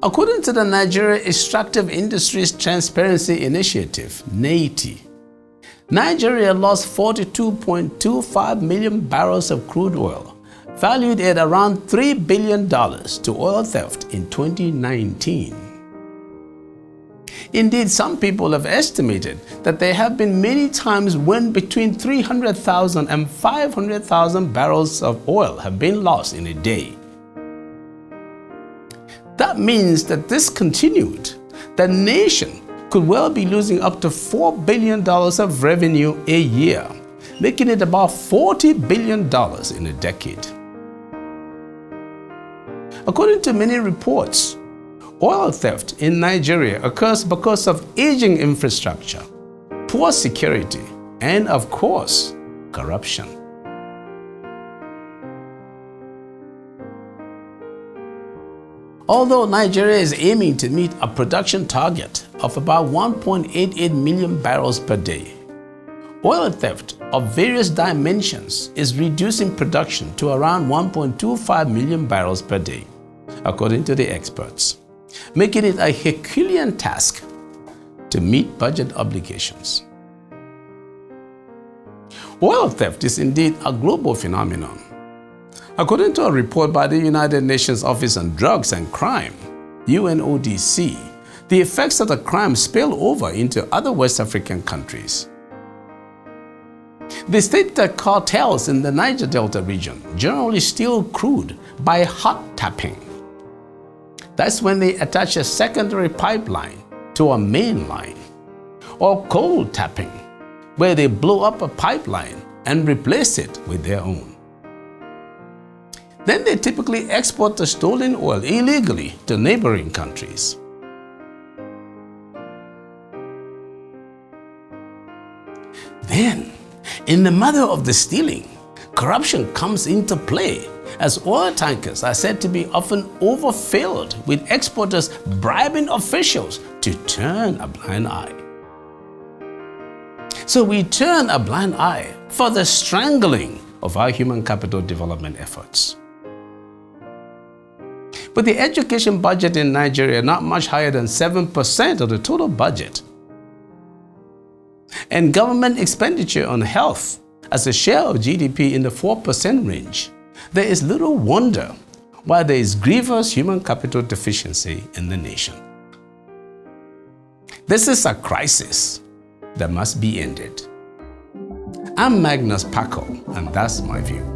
According to the Nigeria Extractive Industries Transparency Initiative, NEITI, Nigeria lost 42.25 million barrels of crude oil, valued at around $3 billion, to oil theft in 2019. Indeed, some people have estimated that there have been many times when between 300,000 and 500,000 barrels of oil have been lost in a day. That means that this continued, the nation could well be losing up to $4 billion of revenue a year, making it about $40 billion in a decade. According to many reports, oil theft in Nigeria occurs because of aging infrastructure, poor security, and of course, corruption. Although Nigeria is aiming to meet a production target of about 1.88 million barrels per day, oil theft of various dimensions is reducing production to around 1.25 million barrels per day, according to the experts, making it a Herculean task to meet budget obligations. Oil theft is indeed a global phenomenon. According to a report by the United Nations Office on Drugs and Crime, UNODC, the effects of the crime spill over into other West African countries. They state that cartels in the Niger Delta region generally steal crude by hot tapping. That's when they attach a secondary pipeline to a main line, or cold tapping, where they blow up a pipeline and replace it with their own. Then they typically export the stolen oil illegally to neighboring countries. Then, in the mother of the stealing, corruption comes into play, as oil tankers are said to be often overfilled with exporters bribing officials to turn a blind eye. So we turn a blind eye for the strangling of our human capital development efforts. With the education budget in Nigeria not much higher than 7% of the total budget, and government expenditure on health as a share of GDP in the 4% range, there is little wonder why there is grievous human capital deficiency in the nation. This is a crisis that must be ended. I'm Magnus Paco, and that's my view.